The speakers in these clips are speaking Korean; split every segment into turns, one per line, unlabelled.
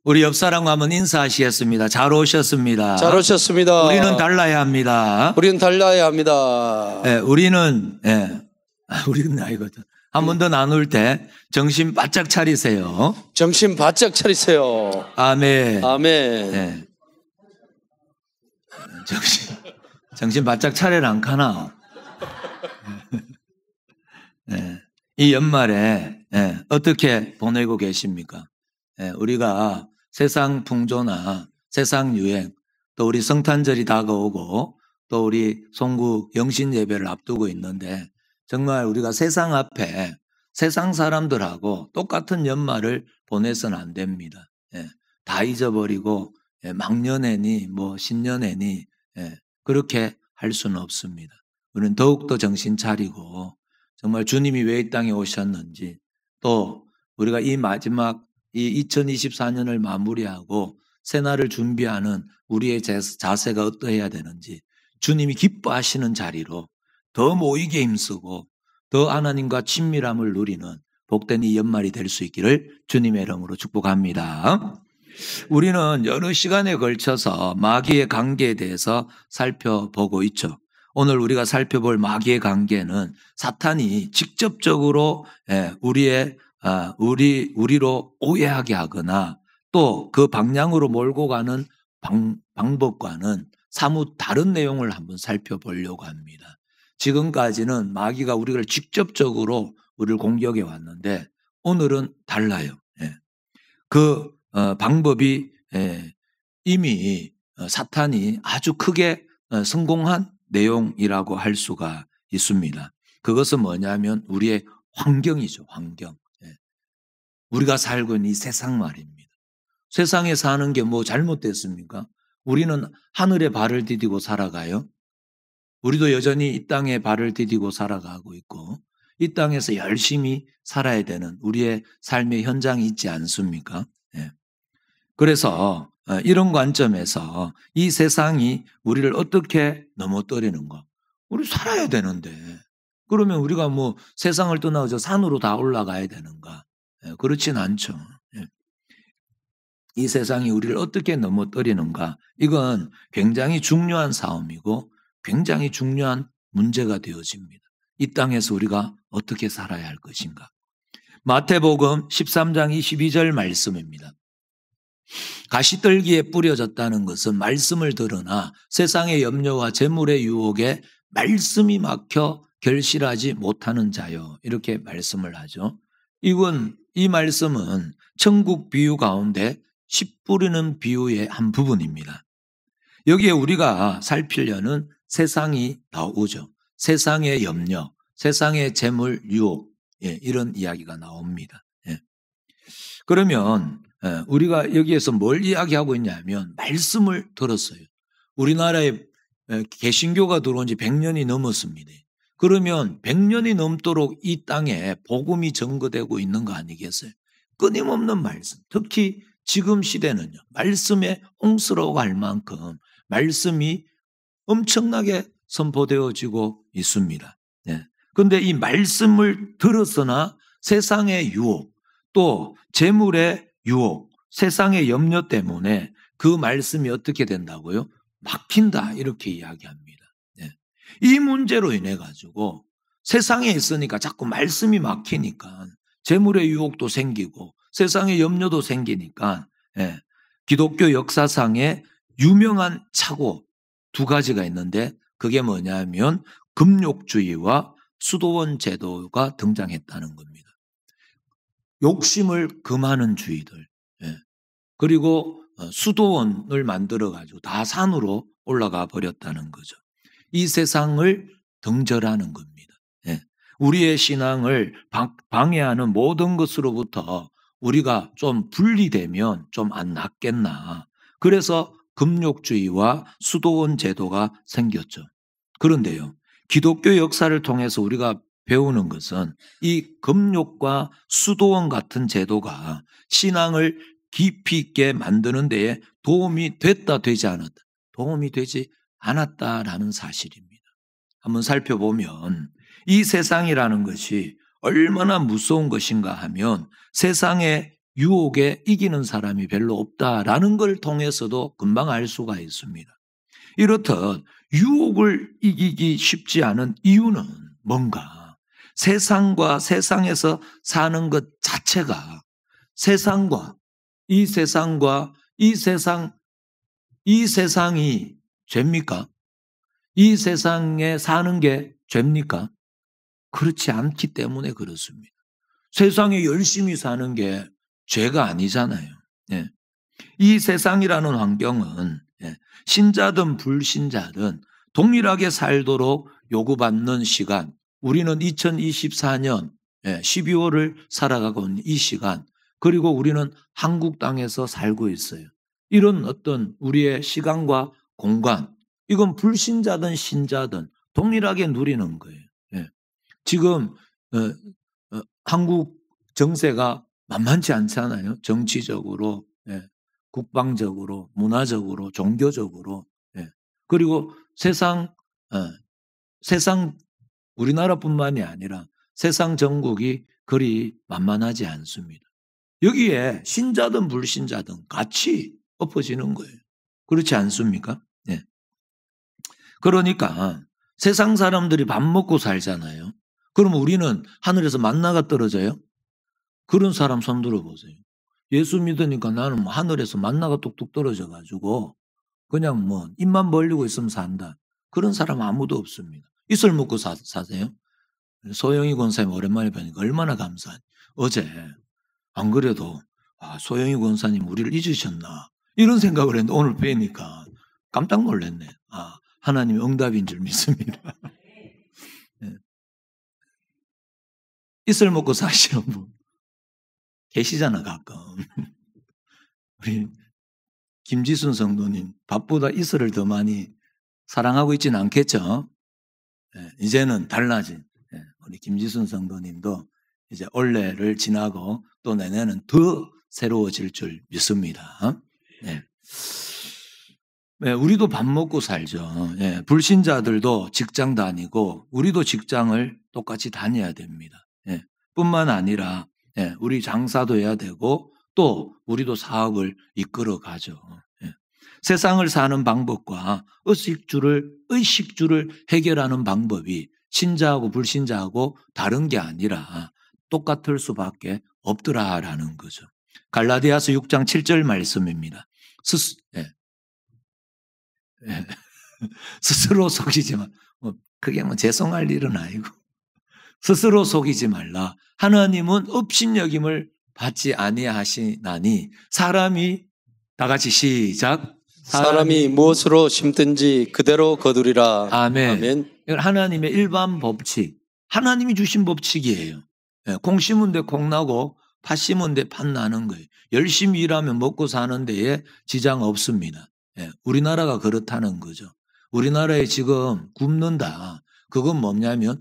우리 옆 사람과 한번 인사하시겠습니다. 잘 오셨습니다.
잘 오셨습니다.
우리는 달라야 합니다.
우리는 달라야 합니다.
우리는 아니거든. 한 번 더 나눌 때 정신 바짝 차리세요.
정신 바짝 차리세요.
아멘.
아멘.
네. 정신 바짝 차려라 안 카나. 네. 이 연말에 어떻게 보내고 계십니까? 우리가 세상 풍조나 세상 유행, 또 우리 성탄절이 다가오고 또 우리 송구 영신 예배를 앞두고 있는데 정말 우리가 세상 앞에 세상 사람들하고 똑같은 연말을 보내서는 안 됩니다. 다 잊어버리고 막년애니 신년애니 그렇게 할 수는 없습니다. 우리는 더욱더 정신 차리고 정말 주님이 왜 이 땅에 오셨는지, 또 우리가 이 마지막 이 2024년을 마무리하고 새날을 준비하는 우리의 자세가 어떠해야 되는지, 주님이 기뻐하시는 자리로 더 모이게 힘쓰고 더 하나님과 친밀함을 누리는 복된 이 연말이 될 수 있기를 주님의 이름으로 축복합니다. 우리는 여러 시간에 걸쳐서 마귀의 관계에 대해서 살펴보고 있죠. 오늘 우리가 살펴볼 마귀의 관계는 사탄이 직접적으로 우리로 오해하게 하거나 또 그 방향으로 몰고 가는 방법과는 사뭇 다른 내용을 한번 살펴보려고 합니다. 지금까지는 마귀가 우리를 직접적으로 우리를 공격해 왔는데 오늘은 달라요. 그 방법이 이미 사탄이 아주 크게 성공한 내용이라고 할 수가 있습니다. 그것은 뭐냐면 우리의 환경이죠. 환경. 우리가 살고 있는 이 세상 말입니다. 세상에 사는 게 뭐 잘못됐습니까? 우리는 하늘에 발을 디디고 살아가요. 우리도 여전히 이 땅에 발을 디디고 살아가고 있고 이 땅에서 열심히 살아야 되는 우리의 삶의 현장이 있지 않습니까? 그래서 이런 관점에서 이 세상이 우리를 어떻게 넘어뜨리는가? 우리 살아야 되는데 그러면 우리가 세상을 떠나서 저 산으로 다 올라가야 되는가? 그렇진 않죠. 이 세상이 우리를 어떻게 넘어뜨리는가? 이건 굉장히 중요한 싸움이고 굉장히 중요한 문제가 되어집니다. 이 땅에서 우리가 어떻게 살아야 할 것인가? 마태복음 13장 22절 말씀입니다. 가시떨기에 뿌려졌다는 것은 말씀을 들으나 세상의 염려와 재물의 유혹에 말씀이 막혀 결실하지 못하는 자요. 이렇게 말씀을 하죠. 이 말씀은 천국 비유 가운데 씨 뿌리는 비유의 한 부분입니다. 여기에 우리가 살피려는 세상이 나오죠. 세상의 염려, 세상의 재물 유혹, 이런 이야기가 나옵니다. 그러면 우리가 여기에서 뭘 이야기하고 있냐면 말씀을 들었어요. 우리나라에 개신교가 들어온 지 100년이 넘었습니다. 그러면 100년이 넘도록 이 땅에 복음이 전거되고 있는 거 아니겠어요? 끊임없는 말씀, 특히 지금 시대는요. 말씀에 홍수라고 할 만큼 말씀이 엄청나게 선포되어지고 있습니다. 그런데 이 말씀을 들었으나 세상의 유혹, 또 재물의 유혹, 세상의 염려 때문에 그 말씀이 어떻게 된다고요? 막힌다 이렇게 이야기합니다. 이 문제로 인해 가지고 세상에 있으니까 자꾸 말씀이 막히니까 재물의 유혹도 생기고 세상의 염려도 생기니까 기독교 역사상에 유명한 착오 두 가지가 있는데 그게 뭐냐면 금욕주의와 수도원 제도가 등장했다는 겁니다. 욕심을 금하는 주의들, 그리고 수도원을 만들어가지고 다 산으로 올라가 버렸다는 거죠. 이 세상을 등절하는 겁니다. 우리의 신앙을 방해하는 모든 것으로부터 우리가 좀 분리되면 좀 안 낫겠나. 그래서 금욕주의와 수도원 제도가 생겼죠. 그런데요, 기독교 역사를 통해서 우리가 배우는 것은 이 금욕과 수도원 같은 제도가 신앙을 깊이 있게 만드는 데에 도움이 됐다 되지 않았다. 도움이 되지 않았다라는 사실입니다. 한번 살펴보면 이 세상이라는 것이 얼마나 무서운 것인가 하면 세상의 유혹에 이기는 사람이 별로 없다라는 걸 통해서도 금방 알 수가 있습니다. 이렇듯 유혹을 이기기 쉽지 않은 이유는 뭔가? 세상과 세상에서 사는 것 자체가 세상과 이 세상이 죄입니까? 이 세상에 사는 게 죄입니까? 그렇지 않기 때문에 그렇습니다. 세상에 열심히 사는 게 죄가 아니잖아요. 예. 이 세상이라는 환경은 신자든 불신자든 동일하게 살도록 요구받는 시간, 우리는 2024년 12월을 살아가고 있는 이 시간, 그리고 우리는 한국 땅에서 살고 있어요. 이런 어떤 우리의 시간과 공간, 이건 불신자든 신자든 동일하게 누리는 거예요. 지금 한국 정세가 만만치 않잖아요. 정치적으로, 국방적으로, 문화적으로, 종교적으로. 그리고 세상 우리나라뿐만이 아니라 세상 전국이 그리 만만하지 않습니다. 여기에 신자든 불신자든 같이 엎어지는 거예요. 그렇지 않습니까? 그러니까 세상 사람들이 밥 먹고 살잖아요. 그러면 우리는 하늘에서 만나가 떨어져요? 그런 사람 손 들어보세요. 예수 믿으니까 나는 하늘에서 만나가 뚝뚝 떨어져가지고 그냥 뭐 입만 벌리고 있으면 산다. 그런 사람 아무도 없습니다. 이슬 먹고 사세요? 소영이 권사님 오랜만에 뵈니까 얼마나 감사하니. 어제 안 그래도 소영이 권사님 우리를 잊으셨나 이런 생각을 했는데 오늘 뵈니까 깜짝 놀랐네. 하나님의 응답인 줄 믿습니다. 이슬 먹고 사시는 분 계시잖아 가끔. 우리 김지순 성도님 밥보다 이슬을 더 많이 사랑하고 있지는 않겠죠? 이제는 달라진 우리 김지순 성도님도 이제 올해를 지나고 또 내년은 더 새로워질 줄 믿습니다. 우리도 밥 먹고 살죠. 불신자들도 직장 다니고 우리도 직장을 똑같이 다녀야 됩니다. 뿐만 아니라 우리 장사도 해야 되고 또 우리도 사업을 이끌어 가죠. 세상을 사는 방법과 의식주를 해결하는 방법이 신자하고 불신자하고 다른 게 아니라 똑같을 수밖에 없더라라는 거죠. 갈라디아서 6장 7절 말씀입니다. 스스로 속이지 마. 그게 죄송할 일은 아니고 스스로 속이지 말라. 하나님은 업신여김을 받지 아니하시나니 사람이 다 같이 시작.
사람이 무엇으로 심든지 그대로 거두리라.
아멘.
아멘.
이건 하나님의 일반 법칙, 하나님이 주신 법칙이에요. 콩 심은 데 콩 나고 팥 심은 데 팥 나는 거예요. 열심히 일하면 먹고 사는 데에 지장 없습니다. 우리나라가 그렇다는 거죠. 우리나라에 지금 굶는다. 그건 뭐냐면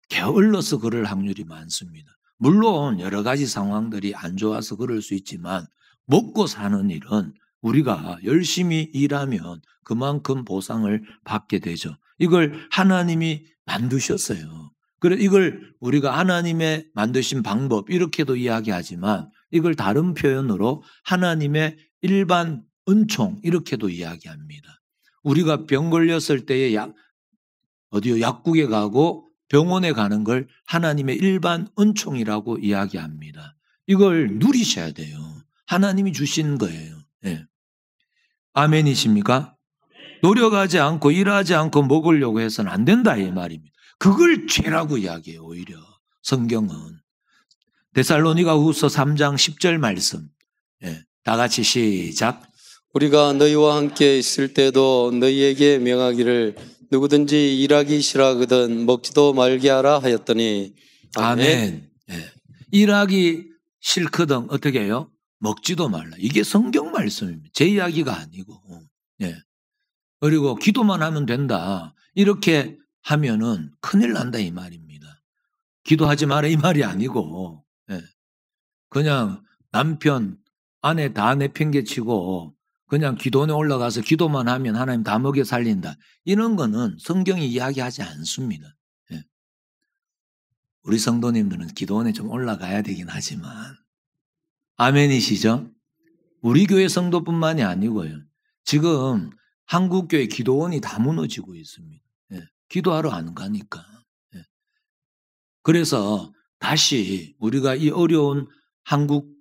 게을러서 그럴 확률이 많습니다. 물론 여러 가지 상황들이 안 좋아서 그럴 수 있지만 먹고 사는 일은 우리가 열심히 일하면 그만큼 보상을 받게 되죠. 이걸 하나님이 만드셨어요. 그래 이걸 우리가 하나님의 만드신 방법 이렇게도 이야기하지만 이걸 다른 표현으로 하나님의 일반 은총 이렇게도 이야기합니다. 우리가 병 걸렸을 때에 약국에 가고 병원에 가는 걸 하나님의 일반 은총이라고 이야기합니다. 이걸 누리셔야 돼요. 하나님이 주신 거예요. 아멘이십니까? 노력하지 않고 일하지 않고 먹으려고 해서는 안 된다 이 말입니다. 그걸 죄라고 이야기해요. 오히려 성경은 데살로니가후서 3장 10절 말씀 다 같이 시작.
우리가 너희와 함께 있을 때도 너희에게 명하기를 누구든지 일하기 싫어하거든 먹지도 말게 하라 하였더니
아멘. 일하기 싫거든 어떻게 해요? 먹지도 말라. 이게 성경 말씀입니다. 제 이야기가 아니고. 그리고 기도만 하면 된다. 이렇게 하면은 큰일 난다 이 말입니다. 기도하지 마라 이 말이 아니고 그냥 남편, 아내 다 내팽개치고 그냥 기도원에 올라가서 기도만 하면 하나님 다 먹여 살린다. 이런 거는 성경이 이야기하지 않습니다. 우리 성도님들은 기도원에 좀 올라가야 되긴 하지만 아멘이시죠? 우리 교회 성도뿐만이 아니고요. 지금 한국교회 기도원이 다 무너지고 있습니다. 예, 기도하러 안 가니까. 예. 그래서 다시 우리가 이 어려운 한국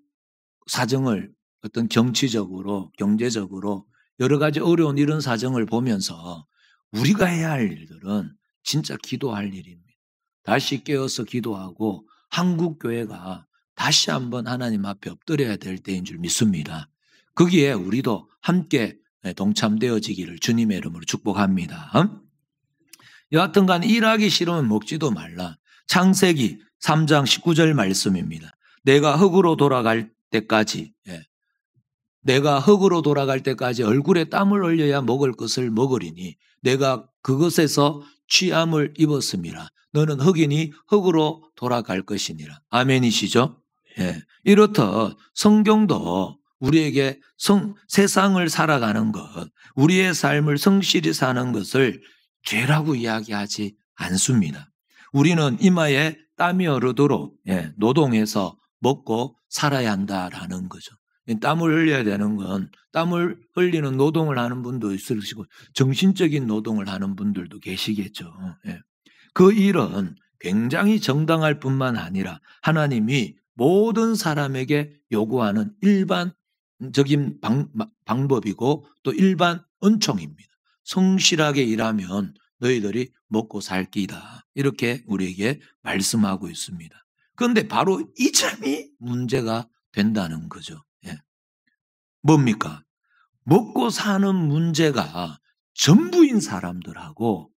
사정을 어떤 정치적으로 경제적으로 여러 가지 어려운 이런 사정을 보면서 우리가 해야 할 일들은 진짜 기도할 일입니다. 다시 깨어서 기도하고 한국교회가 다시 한번 하나님 앞에 엎드려야 될 때인 줄 믿습니다. 거기에 우리도 함께 동참되어지기를 주님의 이름으로 축복합니다. 여하튼 간에 일하기 싫으면 먹지도 말라. 창세기 3장 19절 말씀입니다. 내가 흙으로 돌아갈 때까지 내가 흙으로 돌아갈 때까지 얼굴에 땀을 흘려야 먹을 것을 먹으리니 내가 그것에서 취함을 입었음이라. 너는 흙이니 흙으로 돌아갈 것이니라. 아멘이시죠? 예. 이렇듯 성경도 우리에게 세상을 살아가는 것, 우리의 삶을 성실히 사는 것을 죄라고 이야기하지 않습니다. 우리는 이마에 땀이 흐르도록 노동해서 먹고 살아야 한다라는 거죠. 땀을 흘려야 되는 건 땀을 흘리는 노동을 하는 분도 있으시고 정신적인 노동을 하는 분들도 계시겠죠. 그 일은 굉장히 정당할 뿐만 아니라 하나님이 모든 사람에게 요구하는 일반적인 방법이고 또 일반 은총입니다. 성실하게 일하면 너희들이 먹고 살 끼다. 이렇게 우리에게 말씀하고 있습니다. 그런데 바로 이 점이 문제가 된다는 거죠. 뭡니까? 먹고 사는 문제가 전부인 사람들하고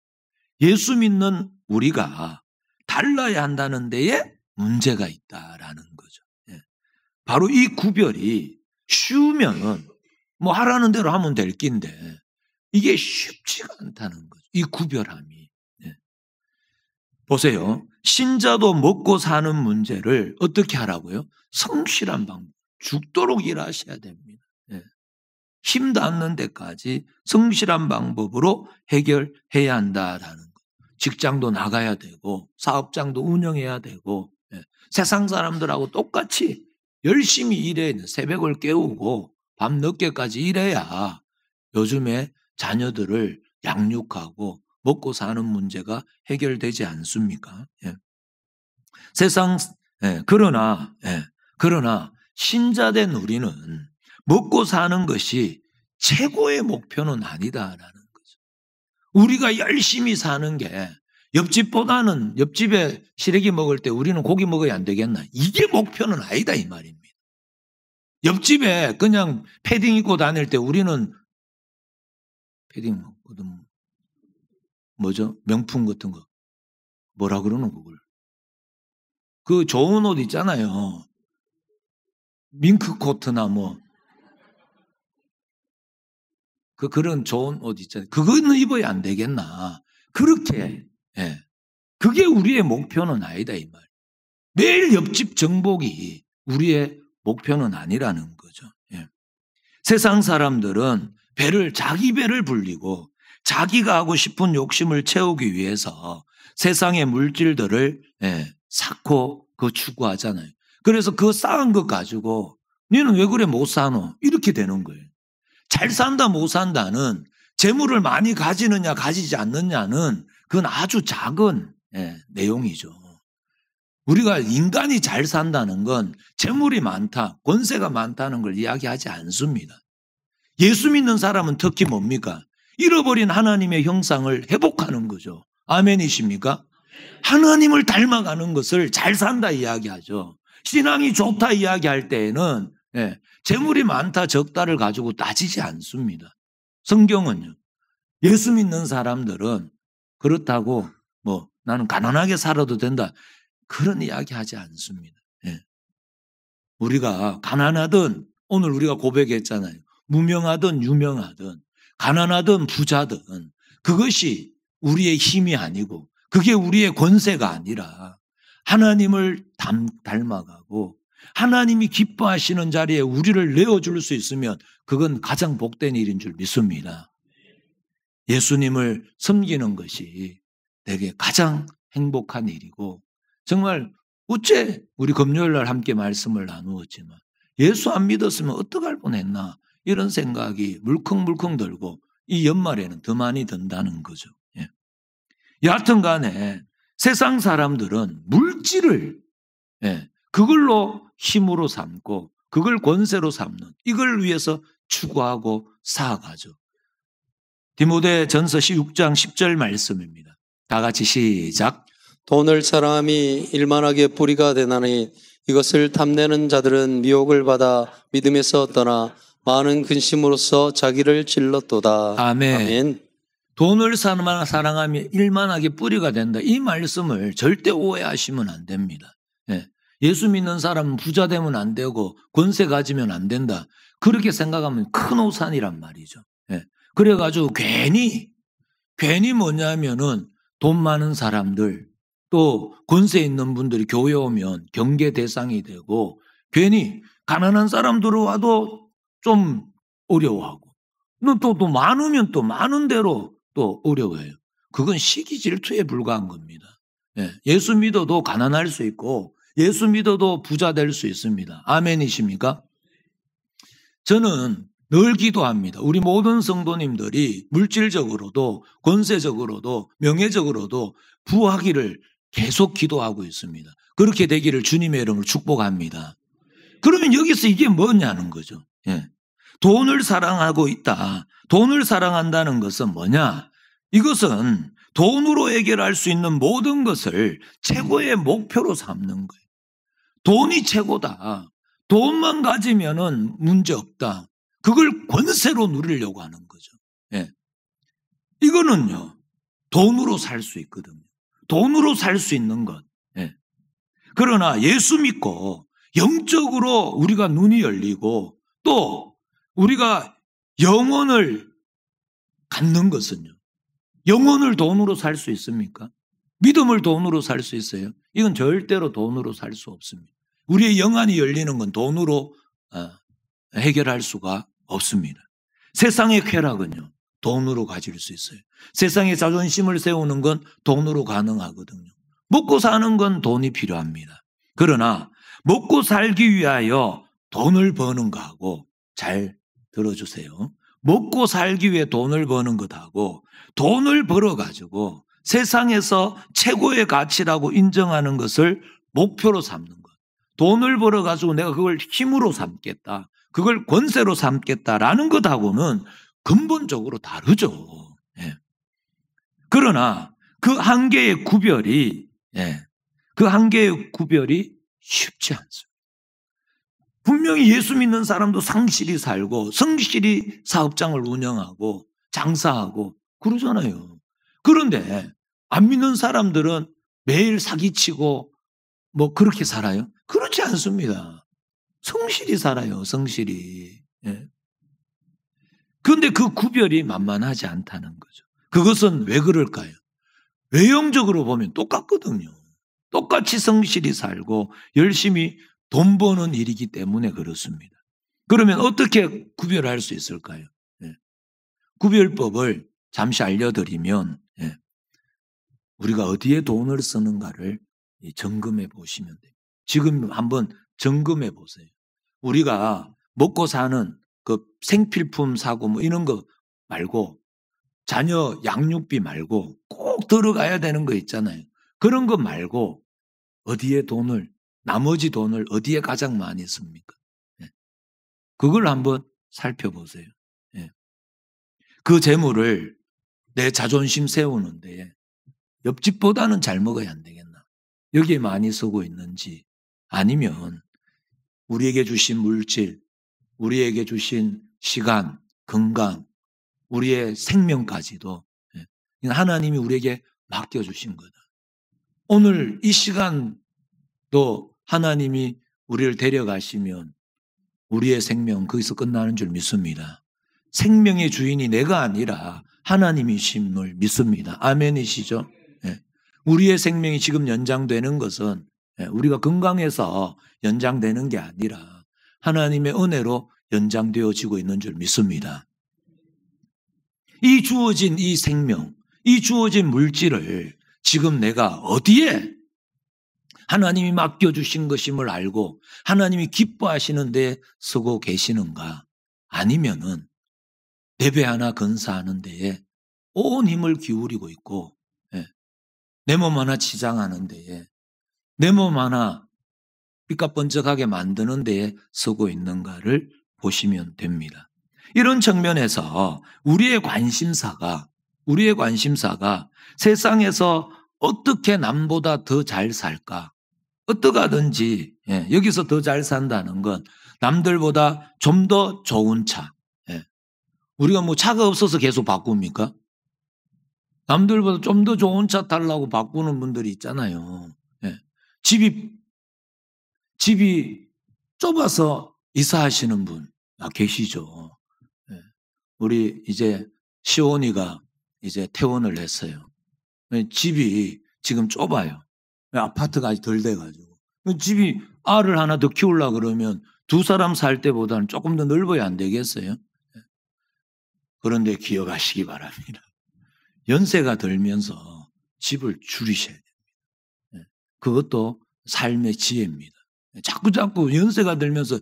예수 믿는 우리가 달라야 한다는 데에 문제가 있다라는 거죠. 바로 이 구별이 쉬우면 뭐 하라는 대로 하면 될 낀데 이게 쉽지가 않다는 거죠. 이 구별함이. 보세요. 신자도 먹고 사는 문제를 어떻게 하라고요? 성실한 방법. 죽도록 일하셔야 됩니다. 힘 닿는 데까지 성실한 방법으로 해결해야 한다라는 것. 직장도 나가야 되고 사업장도 운영해야 되고 세상 사람들하고 똑같이 열심히 일해야 돼. 새벽을 깨우고 밤 늦게까지 일해야 요즘에 자녀들을 양육하고 먹고 사는 문제가 해결되지 않습니까? 그러나 신자된 우리는 먹고 사는 것이 최고의 목표는 아니다라는 거죠. 우리가 열심히 사는 게 옆집보다는 옆집에 시래기 먹을 때 우리는 고기 먹어야 안 되겠나? 이게 목표는 아니다 이 말입니다. 옆집에 그냥 패딩 입고 다닐 때 우리는 패딩 뭐죠? 명품 같은 거 뭐라 그러는 그걸? 그 좋은 옷 있잖아요. 밍크 코트나 뭐 그런 좋은 옷 있잖아요. 그거는 입어야 안 되겠나. 그렇게, 그게 우리의 목표는 아니다, 이 말. 매일 옆집 정복이 우리의 목표는 아니라는 거죠. 세상 사람들은 자기 배를 불리고 자기가 하고 싶은 욕심을 채우기 위해서 세상의 물질들을 쌓고 추구하잖아요. 그래서 그 쌓은 것 가지고 너는 왜 그래 못 사노? 이렇게 되는 거예요. 잘 산다 못 산다는 재물을 많이 가지느냐 가지지 않느냐는 그건 아주 작은 내용이죠. 우리가 인간이 잘 산다는 건 재물이 많다, 권세가 많다는 걸 이야기하지 않습니다. 예수 믿는 사람은 특히 뭡니까? 잃어버린 하나님의 형상을 회복하는 거죠. 아멘이십니까? 하나님을 닮아가는 것을 잘 산다 이야기하죠. 신앙이 좋다 이야기할 때에는 재물이 많다 적다를 가지고 따지지 않습니다. 성경은요. 예수 믿는 사람들은 그렇다고 나는 가난하게 살아도 된다. 그런 이야기 하지 않습니다. 우리가 가난하든 오늘 우리가 고백했잖아요. 무명하든 유명하든 가난하든 부자든 그것이 우리의 힘이 아니고 그게 우리의 권세가 아니라 하나님을 닮아가고 하나님이 기뻐하시는 자리에 우리를 내어줄 수 있으면 그건 가장 복된 일인 줄 믿습니다. 예수님을 섬기는 것이 내게 가장 행복한 일이고 정말 어째 우리 금요일 날 함께 말씀을 나누었지만 예수 안 믿었으면 어떡할 뻔했나 이런 생각이 물컹물컹 들고 이 연말에는 더 많이 든다는 거죠. 예. 여하튼 간에 세상 사람들은 물질을 그걸로 힘으로 삼고 그걸 권세로 삼는 이걸 위해서 추구하고 쌓아가죠. 디모데전서 6장 10절 말씀입니다. 다 같이 시작.
돈을 사랑함이 일만하게 뿌리가 되나니 이것을 탐내는 자들은 미혹을 받아 믿음에서 떠나 많은 근심으로써 자기를 질렀도다.
아멘.
아멘.
돈을 사랑하면 일만하게 뿌리가 된다. 이 말씀을 절대 오해하시면 안 됩니다. 예수 믿는 사람은 부자 되면 안 되고 권세 가지면 안 된다. 그렇게 생각하면 큰 오산이란 말이죠. 그래가지고 괜히 뭐냐면은 돈 많은 사람들 또 권세 있는 분들이 교회 오면 경계 대상이 되고 괜히 가난한 사람들 와도 좀 어려워하고 또 많으면 또 많은 대로 또 어려워해요. 그건 시기 질투에 불과한 겁니다. 예수 믿어도 가난할 수 있고 예수 믿어도 부자 될 수 있습니다. 아멘이십니까? 저는 늘 기도합니다. 우리 모든 성도님들이 물질적으로도 권세적으로도 명예적으로도 부하기를 계속 기도하고 있습니다. 그렇게 되기를 주님의 이름으로 축복합니다. 그러면 여기서 이게 뭐냐는 거죠. 돈을 사랑하고 있다. 돈을 사랑한다는 것은 뭐냐? 이것은 돈으로 해결할 수 있는 모든 것을 최고의 목표로 삼는 거예요. 돈이 최고다. 돈만 가지면은 문제 없다. 그걸 권세로 누리려고 하는 거죠. 이거는요, 돈으로 살 수 있거든요. 돈으로 살 수 있는 것. 그러나 예수 믿고 영적으로 우리가 눈이 열리고 또 우리가 영혼을 갖는 것은요. 영혼을 돈으로 살 수 있습니까? 믿음을 돈으로 살 수 있어요? 이건 절대로 돈으로 살 수 없습니다. 우리의 영안이 열리는 건 돈으로 해결할 수가 없습니다. 세상의 쾌락은요. 돈으로 가질 수 있어요. 세상의 자존심을 세우는 건 돈으로 가능하거든요. 먹고 사는 건 돈이 필요합니다. 그러나 먹고 살기 위하여 돈을 버는 거하고 잘 들어주세요. 먹고 살기 위해 돈을 버는 것하고 돈을 벌어가지고 세상에서 최고의 가치라고 인정하는 것을 목표로 삼는 것. 돈을 벌어가지고 내가 그걸 힘으로 삼겠다. 그걸 권세로 삼겠다라는 것하고는 근본적으로 다르죠. 그러나 그 한계의 구별이 쉽지 않습니다. 분명히 예수 믿는 사람도 상실히 살고 성실히 사업장을 운영하고 장사하고 그러잖아요. 그런데 안 믿는 사람들은 매일 사기치고 뭐 그렇게 살아요? 그렇지 않습니다. 성실히 살아요. 성실히. 그런데 그 구별이 만만하지 않다는 거죠. 그것은 왜 그럴까요? 외형적으로 보면 똑같거든요. 똑같이 성실히 살고 열심히 돈 버는 일이기 때문에 그렇습니다. 그러면 어떻게 구별할 수 있을까요? 구별법을 잠시 알려드리면 우리가 어디에 돈을 쓰는가를 점검해 보시면 돼요. 지금 한번 점검해 보세요. 우리가 먹고 사는 그 생필품 사고 뭐 이런 거 말고 자녀 양육비 말고 꼭 들어가야 되는 거 있잖아요. 그런 거 말고 어디에 나머지 돈을 어디에 가장 많이 씁니까? 그걸 한번 살펴보세요. 그 재물을 내 자존심 세우는데 옆집보다는 잘 먹어야 안 되겠나? 여기에 많이 쓰고 있는지 아니면 우리에게 주신 물질, 우리에게 주신 시간, 건강, 우리의 생명까지도 하나님이 우리에게 맡겨주신 거다. 오늘 이 시간도 하나님이 우리를 데려가시면 우리의 생명은 거기서 끝나는 줄 믿습니다. 생명의 주인이 내가 아니라 하나님이심을 믿습니다. 아멘이시죠? 우리의 생명이 지금 연장되는 것은 우리가 건강해서 연장되는 게 아니라 하나님의 은혜로 연장되어지고 있는 줄 믿습니다. 이 주어진 이 생명, 이 주어진 물질을 지금 내가 어디에 하나님이 맡겨주신 것임을 알고 하나님이 기뻐하시는 데 서고 계시는가? 아니면은 예배 하나 건사하는 데에 온 힘을 기울이고 있고 내 몸 하나 치장하는 데에 내 몸 하나 삐까번쩍하게 만드는 데에 서고 있는가를 보시면 됩니다. 이런 측면에서 우리의 관심사가 세상에서 어떻게 남보다 더 잘 살까? 어떡하든지 여기서 더 잘 산다는 건 남들보다 좀 더 좋은 차. 우리가 뭐 차가 없어서 계속 바꿉니까? 남들보다 좀 더 좋은 차 타려고 바꾸는 분들이 있잖아요. 집이 좁아서 이사하시는 분 계시죠. 우리 이제 시온이가 이제 퇴원을 했어요. 집이 지금 좁아요. 아파트가 아직 덜 돼가지고. 집이 알을 하나 더 키우려고 그러면 두 사람 살 때보다는 조금 더 넓어야 안 되겠어요? 그런데 기억하시기 바랍니다. 연세가 들면서 집을 줄이셔야 됩니다. 그것도 삶의 지혜입니다. 자꾸 연세가 들면서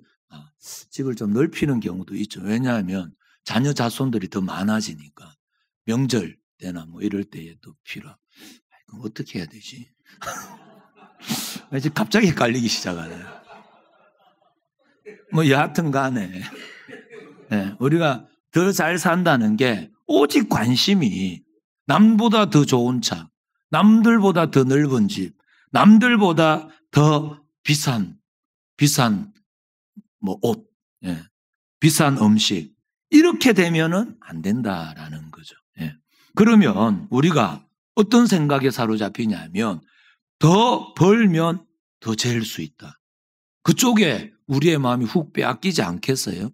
집을 좀 넓히는 경우도 있죠. 왜냐하면 자녀 자손들이 더 많아지니까 명절 때나 뭐 이럴 때에 또 필요하고. 그럼 어떻게 해야 되지? 이제 갑자기 헷갈리기 시작하네요. 뭐 여하튼 간에 우리가 더 잘 산다는 게 오직 관심이 남보다 더 좋은 차, 남들보다 더 넓은 집, 남들보다 더 비싼 뭐 옷, 비싼 음식 이렇게 되면은 안 된다라는 거죠. 그러면 우리가 어떤 생각에 사로잡히냐면 더 벌면 더 잴 수 있다. 그쪽에 우리의 마음이 훅 빼앗기지 않겠어요?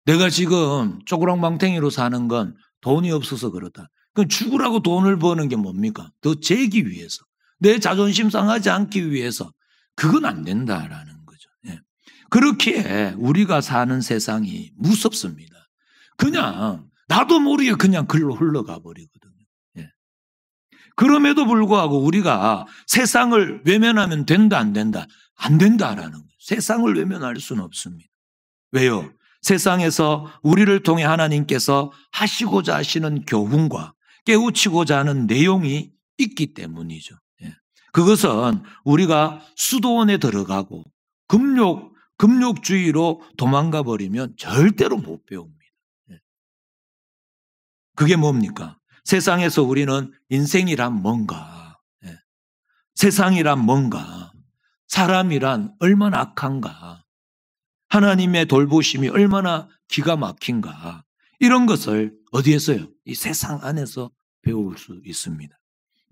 내가 지금 쪼그랑망탱이로 사는 건 돈이 없어서 그렇다. 그럼 죽으라고 돈을 버는 게 뭡니까? 더 재기 위해서. 내 자존심 상하지 않기 위해서. 그건 안 된다라는 거죠. 그렇기에 우리가 사는 세상이 무섭습니다. 그냥 나도 모르게 그냥 글로 흘러가 버리거든요. 그럼에도 불구하고 우리가 세상을 외면하면 된다 안 된다? 안 된다라는 거예요. 세상을 외면할 수는 없습니다. 왜요? 세상에서 우리를 통해 하나님께서 하시고자 하시는 교훈과 깨우치고자 하는 내용이 있기 때문이죠. 그것은 우리가 수도원에 들어가고 금욕주의로 도망가 버리면 절대로 못 배웁니다. 그게 뭡니까? 세상에서 우리는 인생이란 뭔가, 세상이란 뭔가, 사람이란 얼마나 악한가, 하나님의 돌보심이 얼마나 기가 막힌가, 이런 것을 어디에서요? 이 세상 안에서 배울 수 있습니다.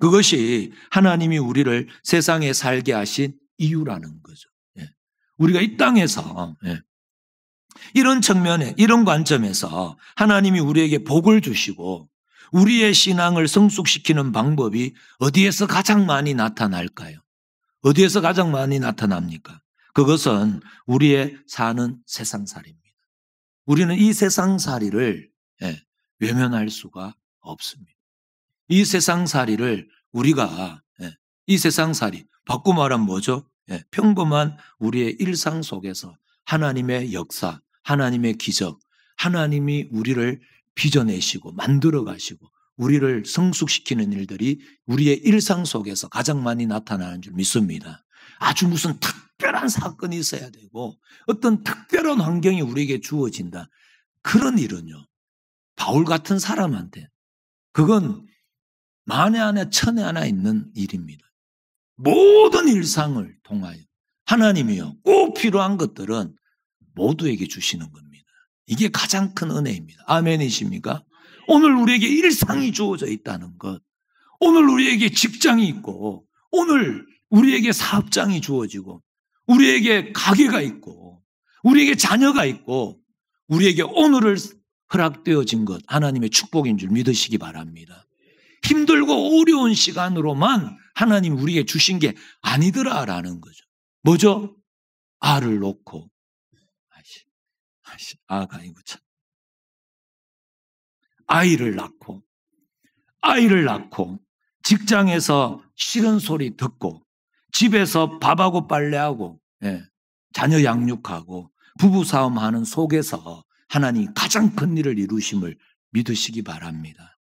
그것이 하나님이 우리를 세상에 살게 하신 이유라는 거죠. 우리가 이 땅에서 이런 측면에, 이런 관점에서 하나님이 우리에게 복을 주시고 우리의 신앙을 성숙시키는 방법이 어디에서 가장 많이 나타날까요? 어디에서 가장 많이 나타납니까? 그것은 우리의 사는 세상살이입니다. 우리는 이 세상살이를 외면할 수가 없습니다. 이 세상살이를 우리가 이 세상살이 바꿔 말하면 뭐죠? 평범한 우리의 일상 속에서 하나님의 역사, 하나님의 기적, 하나님이 우리를 빚어내시고 만들어 가시고 우리를 성숙시키는 일들이 우리의 일상 속에서 가장 많이 나타나는 줄 믿습니다. 아주 무슨 특별한 사건이 있어야 되고 어떤 특별한 환경이 우리에게 주어진다. 그런 일은요, 바울 같은 사람한테 그건 만에 하나 천에 하나 있는 일입니다. 모든 일상을 통하여 하나님이요 꼭 필요한 것들은 모두에게 주시는 겁니다. 이게 가장 큰 은혜입니다. 아멘이십니까? 오늘 우리에게 일상이 주어져 있다는 것, 오늘 우리에게 직장이 있고 오늘 우리에게 사업장이 주어지고 우리에게 가게가 있고 우리에게 자녀가 있고 우리에게 오늘을 허락되어진 것, 하나님의 축복인 줄 믿으시기 바랍니다. 힘들고 어려운 시간으로만 하나님 우리에게 주신 게 아니더라라는 거죠. 뭐죠? 알을 놓고 아가 아니고 참. 아이를 낳고 직장에서 싫은 소리 듣고 집에서 밥하고 빨래하고 자녀 양육하고 부부싸움하는 속에서 하나님이 가장 큰 일을 이루심을 믿으시기 바랍니다.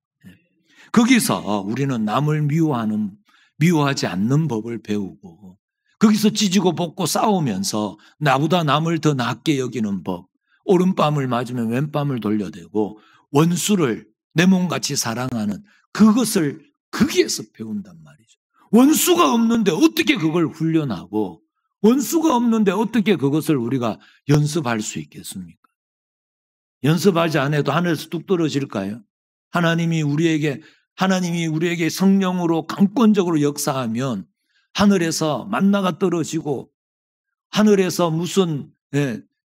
거기서 우리는 남을 미워하지 않는 법을 배우고 거기서 찢고 볶고 싸우면서 나보다 남을 더 낫게 여기는 법, 오른밤을 맞으면 왼밤을 돌려대고 원수를 내 몸같이 사랑하는 그것을 거기에서 배운단 말이죠. 원수가 없는데 어떻게 그걸 훈련하고 원수가 없는데 어떻게 그것을 우리가 연습할 수 있겠습니까? 연습하지 않아도 하늘에서 뚝 떨어질까요? 하나님이 우리에게 성령으로 강권적으로 역사하면 하늘에서 만나가 떨어지고 하늘에서 무슨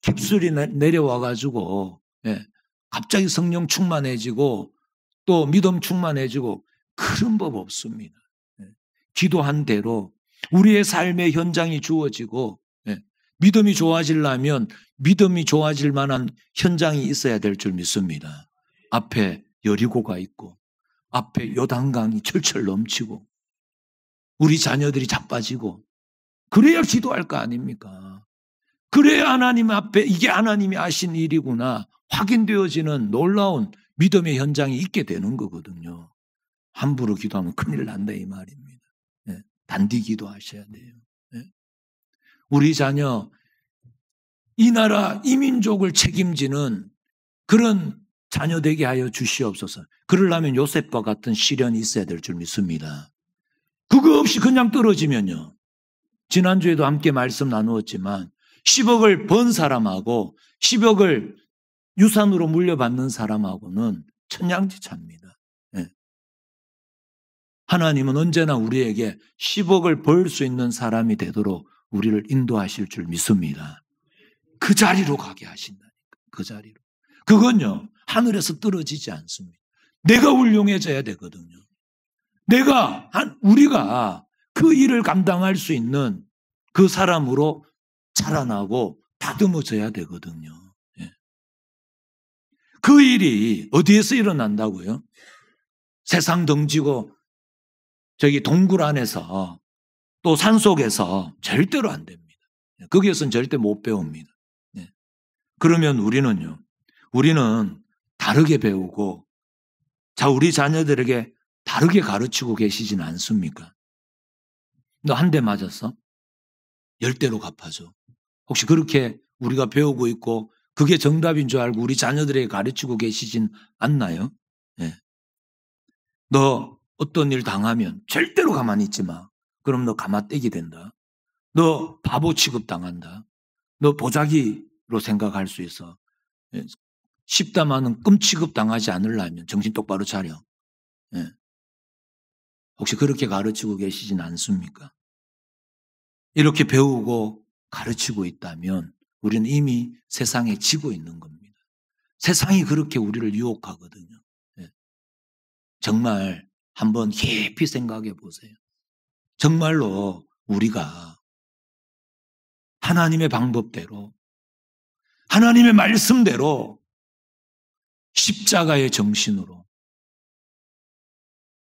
캡슐이 내려와가지고 갑자기 성령 충만해지고 또 믿음 충만해지고 그런 법 없습니다. 기도한 대로 우리의 삶의 현장이 주어지고 믿음이 좋아지려면 믿음이 좋아질 만한 현장이 있어야 될 줄 믿습니다. 앞에 여리고가 있고 앞에 요단강이 철철 넘치고 우리 자녀들이 자빠지고 그래야 기도할 거 아닙니까? 그래야 하나님 앞에 이게 하나님이 하신 일이구나 확인되어지는 놀라운 믿음의 현장이 있게 되는 거거든요. 함부로 기도하면 큰일 난다 이 말입니다. 단디 기도하셔야 돼요. 우리 자녀 이 나라 이 민족을 책임지는 그런 자녀 되게 하여 주시옵소서. 그러려면 요셉과 같은 시련이 있어야 될 줄 믿습니다. 그거 없이 그냥 떨어지면요. 지난주에도 함께 말씀 나누었지만 10억을 번 사람하고 10억을 유산으로 물려받는 사람하고는 천양지차입니다. 하나님은 언제나 우리에게 10억을 벌 수 있는 사람이 되도록 우리를 인도하실 줄 믿습니다. 그 자리로 가게 하신다니까. 그 자리로. 그건요. 하늘에서 떨어지지 않습니다. 내가 훌륭해져야 되거든요. 우리가 그 일을 감당할 수 있는 그 사람으로 자라나고 다듬어져야 되거든요. 그 일이 어디에서 일어난다고요? 세상 덩지고 저기 동굴 안에서 또 산속에서 절대로 안 됩니다. 거기에서는 절대 못 배웁니다. 그러면 우리는 다르게 배우고 우리 자녀들에게 다르게 가르치고 계시진 않습니까? 너 한 대 맞았어? 10대로 갚아줘. 혹시 그렇게 우리가 배우고 있고 그게 정답인 줄 알고 우리 자녀들에게 가르치고 계시진 않나요? 너 어떤 일 당하면 절대로 가만히 있지 마. 그럼 너 가마떼기 된다. 너 바보 취급당한다. 너 보자기로 생각할 수 있어. 십다마는 끔 취급당하지 않으려면 정신 똑바로 차려. 혹시 그렇게 가르치고 계시진 않습니까? 이렇게 배우고 가르치고 있다면 우리는 이미 세상에 지고 있는 겁니다. 세상이 그렇게 우리를 유혹하거든요. 정말 한번 깊이 생각해 보세요. 정말로 우리가 하나님의 방법대로 하나님의 말씀대로 십자가의 정신으로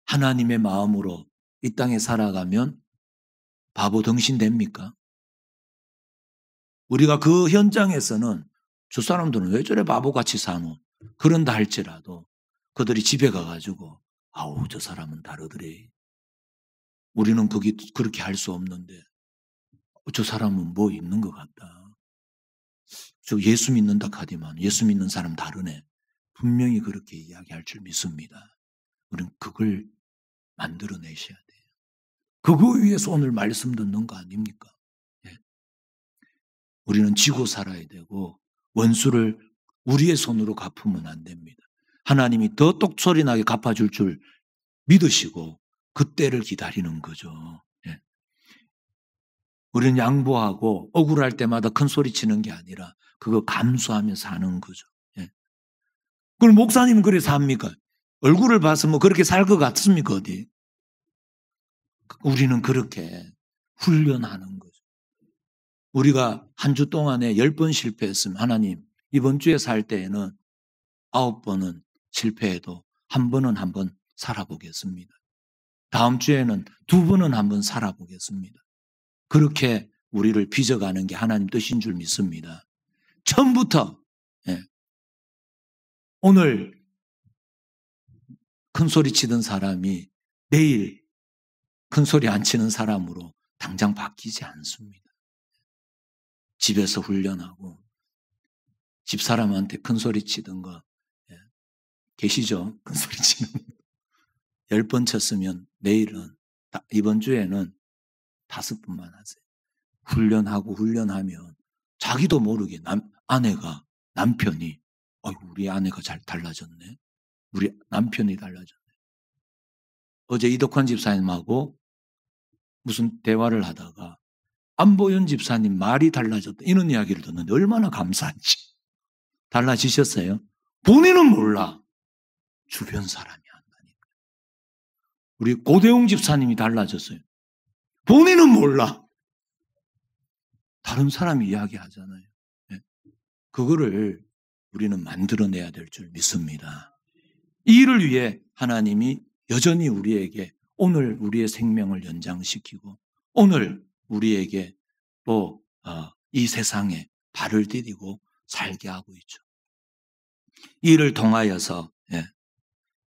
하나님의 마음으로 이 땅에 살아가면 바보 덩신 됩니까? 우리가 그 현장에서는 저 사람들은 왜 저래 바보같이 사노? 그런다 할지라도 그들이 집에 가가지고 아우 저 사람은 다르더래. 우리는 그렇게 할 수 없는데 저 사람은 뭐 있는 것 같다. 저 예수 믿는다 카디만 예수 믿는 사람 다르네. 분명히 그렇게 이야기할 줄 믿습니다. 우리는 그걸 만들어내셔야 돼요. 그거 위해서 오늘 말씀 듣는 거 아닙니까? 우리는 지고 살아야 되고 원수를 우리의 손으로 갚으면 안 됩니다. 하나님이 더 똑소리 나게 갚아줄 줄 믿으시고 그때를 기다리는 거죠. 우리는 양보하고 억울할 때마다 큰 소리 치는 게 아니라 그거 감수하며 사는 거죠. 그럼 목사님은 그래 삽니까? 얼굴을 봐서 뭐 그렇게 살 것 같습니까? 어디? 우리는 그렇게 훈련하는 거죠. 우리가 한 주 동안에 10번 실패했으면 하나님 이번 주에 살 때에는 9번은 실패해도 한 번은 한번 살아보겠습니다. 다음 주에는 2번은 한번 살아보겠습니다. 그렇게 우리를 빚어가는 게 하나님 뜻인 줄 믿습니다. 처음부터 오늘 큰 소리 치던 사람이 내일 큰 소리 안 치는 사람으로 당장 바뀌지 않습니다. 집에서 훈련하고 집사람한테 큰 소리 치던 거 계시죠? 큰 소리 치는 10번 쳤으면 내일은 이번 주에는 5번만 하세요. 훈련하면 자기도 모르게 남편이 우리 아내가 잘 달라졌네. 우리 남편이 달라졌네. 어제 이덕환 집사님하고 무슨 대화를 하다가 안보윤 집사님 말이 달라졌다 이런 이야기를 듣는데 얼마나 감사한지. 달라지셨어요? 본인은 몰라. 주변 사람이 한다니까. 우리 고대웅 집사님이 달라졌어요. 본인은 몰라. 다른 사람이 이야기하잖아요. 그거를 우리는 만들어내야 될 줄 믿습니다. 이 일을 위해 하나님이 여전히 우리에게 오늘 우리의 생명을 연장시키고 오늘 우리에게 또 이 세상에 발을 디디고 살게 하고 있죠. 이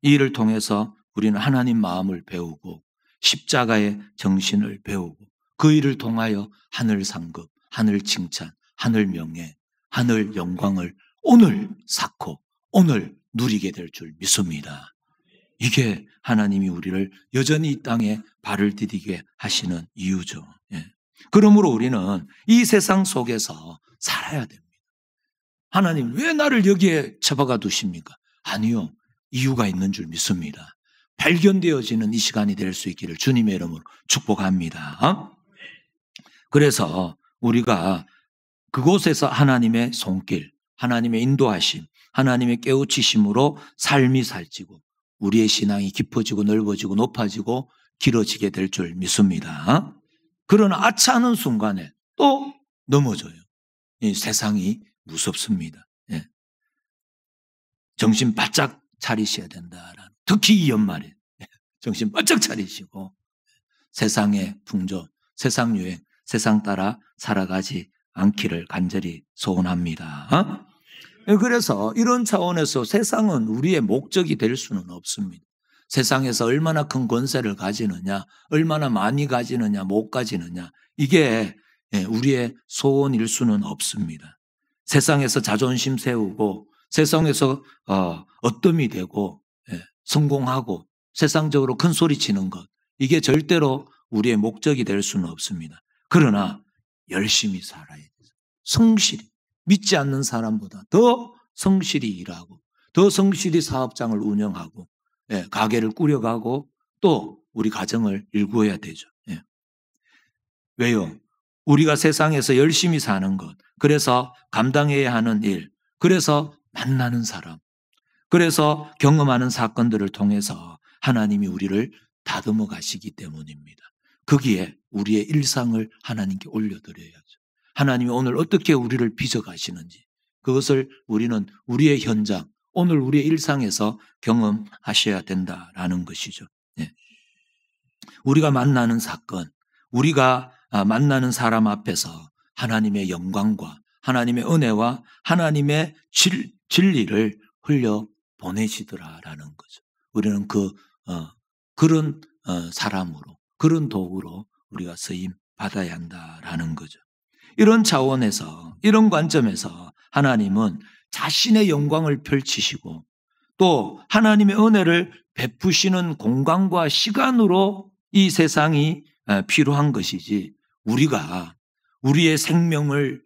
일을 통해서 우리는 하나님 마음을 배우고 십자가의 정신을 배우고 그 일을 통하여 하늘 상급, 하늘 칭찬, 하늘 명예, 하늘 영광을 오늘 쌓고 오늘 누리게 될 줄 믿습니다. 이게 하나님이 우리를 여전히 이 땅에 발을 디디게 하시는 이유죠. 그러므로 우리는 이 세상 속에서 살아야 됩니다. 하나님 왜 나를 여기에 처박아 두십니까? 아니요. 이유가 있는 줄 믿습니다. 발견되어지는 이 시간이 될 수 있기를 주님의 이름으로 축복합니다. 그래서 우리가 그곳에서 하나님의 손길, 하나님의 인도하심, 하나님의 깨우치심으로 삶이 살찌고 우리의 신앙이 깊어지고 넓어지고 높아지고 길어지게 될 줄 믿습니다. 그러나 아차하는 순간에 또 넘어져요. 이 세상이 무섭습니다. 정신 바짝 차리셔야 된다라는, 특히 이 연말에 정신 바짝 차리시고 세상의 풍조, 세상 유행, 세상 따라 살아가지 않기를 간절히 소원합니다. 그래서 이런 차원에서 세상은 우리의 목적이 될 수는 없습니다. 세상에서 얼마나 큰 권세를 가지느냐, 얼마나 많이 가지느냐, 못 가지느냐, 이게 우리의 소원일 수는 없습니다. 세상에서 자존심 세우고 세상에서 얻음이 되고 성공하고 세상적으로 큰 소리 치는 것, 이게 절대로 우리의 목적이 될 수는 없습니다. 그러나 열심히 살아야 돼요. 성실히, 믿지 않는 사람보다 더 성실히 일하고 더 성실히 사업장을 운영하고 가게를 꾸려가고 또 우리 가정을 일구어야 되죠. 왜요? 우리가 세상에서 열심히 사는 것, 그래서 감당해야 하는 일, 그래서 만나는 사람, 그래서 경험하는 사건들을 통해서 하나님이 우리를 다듬어 가시기 때문입니다. 거기에 우리의 일상을 하나님께 올려드려야죠. 하나님이 오늘 어떻게 우리를 빚어가시는지 그것을 우리는 우리의 현장, 오늘 우리의 일상에서 경험하셔야 된다라는 것이죠. 우리가 만나는 사건, 우리가 만나는 사람 앞에서 하나님의 영광과 하나님의 은혜와 하나님의 진리를 흘려 보내시더라라는 거죠. 우리는 그런 사람으로, 그런 도구로 우리가 쓰임 받아야 한다라는 거죠. 이런 차원에서, 이런 관점에서 하나님은 자신의 영광을 펼치시고 또 하나님의 은혜를 베푸시는 공간과 시간으로 이 세상이 필요한 것이지, 우리가 우리의 생명을,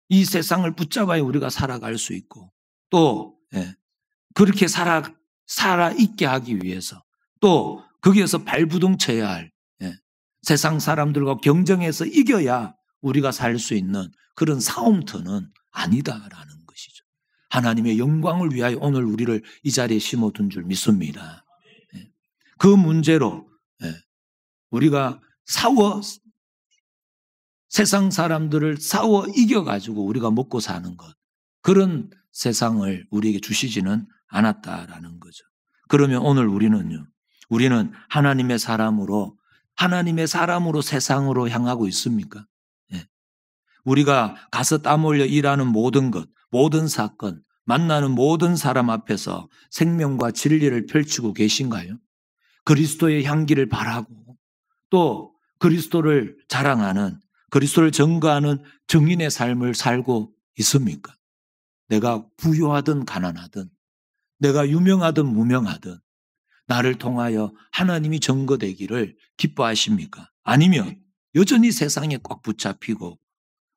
이 세상을 붙잡아야 우리가 살아갈 수 있고 또 그렇게 살아 있게 하기 위해서 또 거기에서 발부둥 쳐야 할, 세상 사람들과 경쟁해서 이겨야 우리가 살 수 있는 그런 싸움터는 아니다라는 것이죠. 하나님의 영광을 위하여 오늘 우리를 이 자리에 심어둔 줄 믿습니다. 그 문제로 우리가 세상 사람들을 싸워 이겨가지고 우리가 먹고 사는 것, 그런 세상을 우리에게 주시지는 않았다라는 거죠. 그러면 오늘 우리는 하나님의 사람으로 하나님의 사람으로 세상으로 향하고 있습니까? 예. 우리가 가서 땀 흘려 일하는 모든 것, 모든 사건, 만나는 모든 사람 앞에서 생명과 진리를 펼치고 계신가요? 그리스도의 향기를 바라고 또 그리스도를 자랑하는, 그리스도를 증거하는 증인의 삶을 살고 있습니까? 내가 부유하든 가난하든, 내가 유명하든 무명하든 나를 통하여 하나님이 증거되기를 기뻐하십니까? 아니면 여전히 세상에 꽉 붙잡히고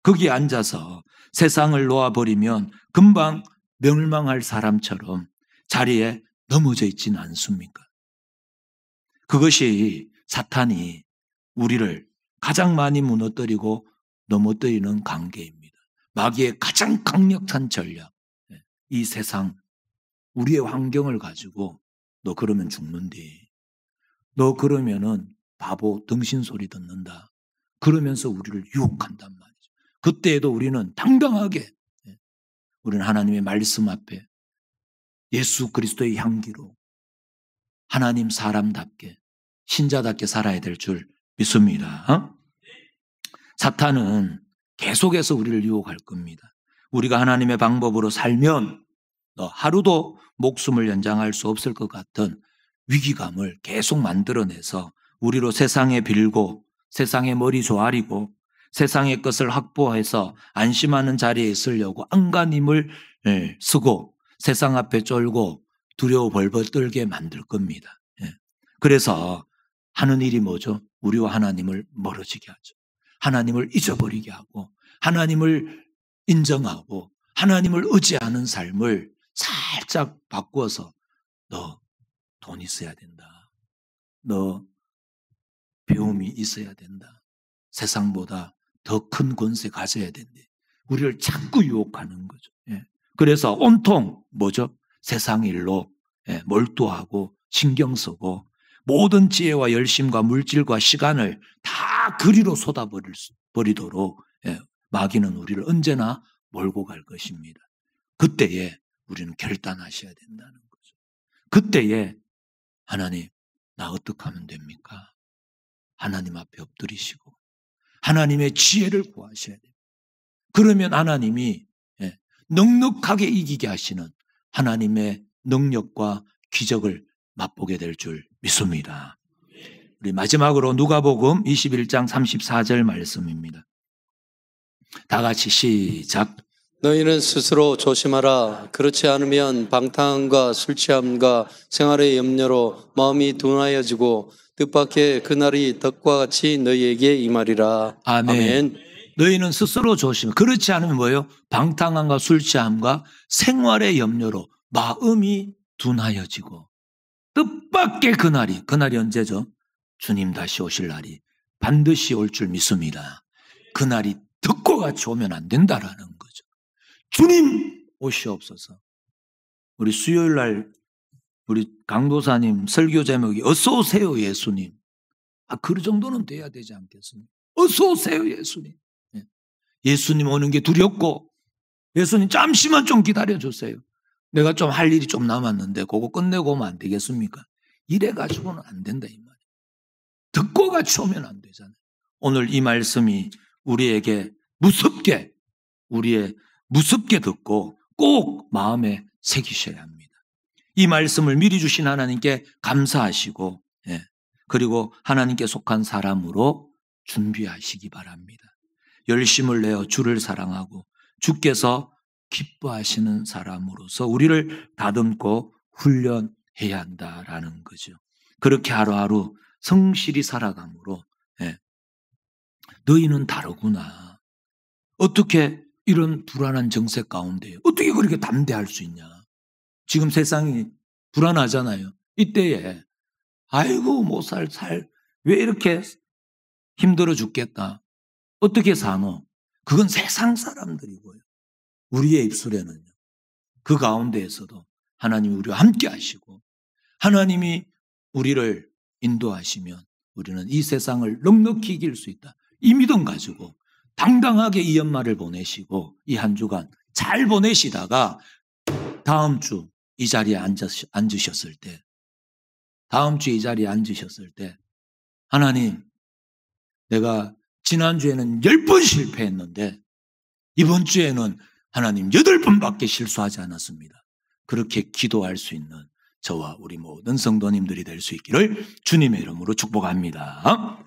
거기에 앉아서 세상을 놓아버리면 금방 멸망할 사람처럼 자리에 넘어져 있지는 않습니까? 그것이 사탄이 우리를 가장 많이 무너뜨리고 넘어뜨리는 관계입니다. 마귀의 가장 강력한 전략. 이 세상, 우리의 환경을 가지고 너 그러면 죽는디. 너 그러면은 바보 등신 소리 듣는다. 그러면서 우리를 유혹한단 말이죠. 그때에도 우리는 당당하게 우리는 하나님의 말씀 앞에 예수 그리스도의 향기로 하나님 사람답게 신자답게 살아야 될 줄 믿습니다. 사탄은 계속해서 우리를 유혹할 겁니다. 우리가 하나님의 방법으로 살면 너 하루도 목숨을 연장할 수 없을 것 같은 위기감을 계속 만들어내서 우리로 세상에 빌고 세상에 머리 조아리고 세상의 것을 확보해서 안심하는 자리에 있으려고 안간힘을 쓰고 세상 앞에 쫄고 두려워 벌벌 떨게 만들 겁니다. 그래서 하는 일이 뭐죠? 우리와 하나님을 멀어지게 하죠. 하나님을 잊어버리게 하고 하나님을 인정하고 하나님을 의지하는 삶을 살짝 바꾸어서 너 돈 있어야 된다. 너 배움이 있어야 된다. 세상보다 더 큰 권세 가져야 된다. 우리를 자꾸 유혹하는 거죠. 그래서 온통 뭐죠? 세상 일로 몰두하고 신경 쓰고 모든 지혜와 열심과 물질과 시간을 다 그리로 쏟아버리도록 마귀는 우리를 언제나 몰고 갈 것입니다. 그때에 우리는 결단하셔야 된다는 거죠. 그때에 하나님, 나 어떻게 하면 됩니까? 하나님 앞에 엎드리시고 하나님의 지혜를 구하셔야 돼요. 그러면 하나님이 넉넉하게 이기게 하시는 하나님의 능력과 기적을 맛보게 될 줄 믿습니다. 우리 마지막으로 누가복음 21장 34절 말씀입니다. 다 같이 시작.
너희는 스스로 조심하라. 그렇지 않으면 방탕함과 술 취함과 생활의 염려로 마음이 둔하여지고 뜻밖의 그날이 덕과 같이 너희에게 임하리라.
아멘. 너희는 스스로 조심해. 그렇지 않으면 뭐예요? 방탕함과 술 취함과 생활의 염려로 마음이 둔하여지고 뜻밖의 그날이 언제죠? 주님 다시 오실 날이 반드시 올 줄 믿습니다. 그날이 덕과 같이 오면 안 된다라는 거죠. 주님 오시옵소서. 우리 수요일 날 우리 강도사님 설교 제목이 어서 오세요 예수님. 그 정도는 돼야 되지 않겠습니까? 어서 오세요 예수님. 예수님 오는 게 두렵고 예수님 잠시만 좀 기다려주세요. 내가 좀 할 일이 좀 남았는데 그거 끝내고 오면 안 되겠습니까? 이래가지고는 안 된다 이 말이에요. 듣고 같이 오면 안 되잖아요. 오늘 이 말씀이 우리에게 무섭게 듣고 꼭 마음에 새기셔야 합니다. 이 말씀을 미리 주신 하나님께 감사하시고 그리고 하나님께 속한 사람으로 준비하시기 바랍니다. 열심을 내어 주를 사랑하고 주께서 기뻐하시는 사람으로서 우리를 다듬고 훈련해야 한다라는 거죠. 그렇게 하루하루 성실히 살아감으로 너희는 다르구나. 어떻게 이런 불안한 정세 가운데 어떻게 그렇게 담대할 수 있냐. 지금 세상이 불안하잖아요. 이때에 아이고 못 왜 이렇게 힘들어 죽겠다. 어떻게 사노? 그건 세상 사람들이고요. 우리의 입술에는요. 그 가운데에서도 하나님이 우리와 함께 하시고 하나님이 우리를 인도하시면 우리는 이 세상을 넉넉히 이길 수 있다. 이 믿음 가지고 당당하게 이 연말을 보내시고 이 한 주간 잘 보내시다가 다음 주 이 자리에 앉으셨을 때 하나님 내가 지난주에는 10번 실패했는데 이번 주에는 하나님 8번밖에 실수하지 않았습니다. 그렇게 기도할 수 있는 저와 우리 모든 성도님들이 될 수 있기를 주님의 이름으로 축복합니다.